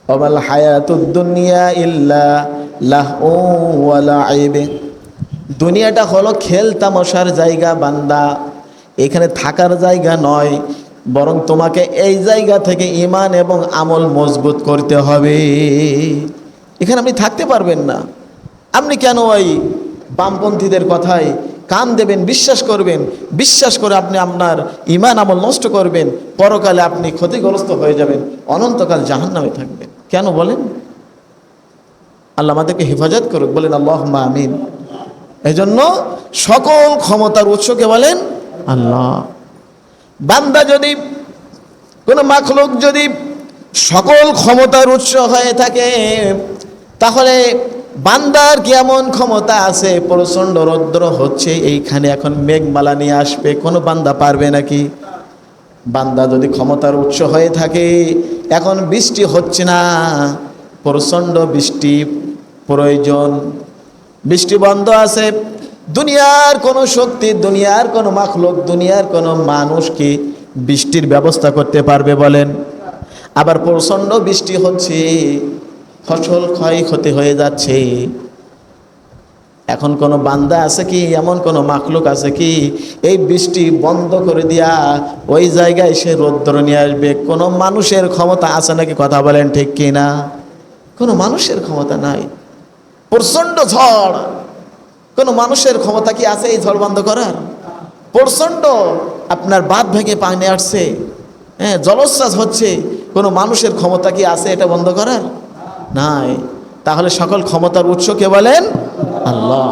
ওয়াল হায়াতুদ দুনিয়া ইল্লা লাহউ ওয়া লাইব। দুনিয়াটা হলো খেল তামাশার জায়গা বান্দা, এখানে থাকার জায়গা নয়, বরং তোমাকে এই জায়গা থেকে ঈমান এবং আমল মজবুত করতে হবে। এখানে আপনি থাকতে পারবেন না। আপনি কেন ওই বামপন্থীদের কথায় কান দেবেন, বিশ্বাস করবেন, বিশ্বাস করে আপনি আপনার ঈমান আমল নষ্ট করবেন, পরকালে আপনি ক্ষতিগ্রস্ত হয়ে যাবেন, অনন্তকাল জাহান্নামে থাকবেন। কেন বলেন? আল্লাহ আমাদেরকে হেফাজত করুক, বলেন আল্লাহুম্মা আমিন। এজন্য সকল ক্ষমতার উৎসকে বলেন আল্লাহ। বান্দা যদি, কোন মাখলুক যদি সকল ক্ষমতার উৎস হয়ে থাকে, তাহলে বান্দার কি এমন ক্ষমতা আছে? প্রচণ্ড রৌদ্র হচ্ছে, এইখানে এখন মেঘমালা নিয়ে আসবে, কোনো বান্দা পারবে নাকি? বান্দা যদি ক্ষমতার উৎস হয়ে থাকে, এখন বৃষ্টি হচ্ছে না, প্রচণ্ড বৃষ্টি প্রয়োজন, বৃষ্টি বন্ধ আছে, দুনিয়ার কোনো শক্তি, দুনিয়ার কোনো মাখলুক, দুনিয়ার কোনো মানুষ কি বৃষ্টির ব্যবস্থা করতে পারবে বলেন? আবার প্রচণ্ড বৃষ্টি হচ্ছে, ফসল ক্ষয়ক্ষতি হয়ে যাচ্ছে, এখন কোনো বান্দা আছে কি, এমন কোনো মাখলুক আছে কি এই বৃষ্টি বন্ধ করে দিয়া ওই জায়গায় সে রৌদ্র নিয়ে আসবে? কোনো মানুষের ক্ষমতা আছে নাকি? কথা বলেন ঠিক কি না? কোনো মানুষের ক্ষমতা নাই। প্রচণ্ড ঝড়, কোনো মানুষের ক্ষমতা কি আছে এই ঝড় বন্ধ করার? প্রচণ্ড আপনার বাঁধ ভেঙে পানি আসছে, হ্যাঁ, জলোচ্ছ্বাস হচ্ছে, কোনো মানুষের ক্ষমতা কি আছে এটা বন্ধ করার? নাই। তাহলে সকল ক্ষমতার উৎস কে বলেন? আল্লাহ।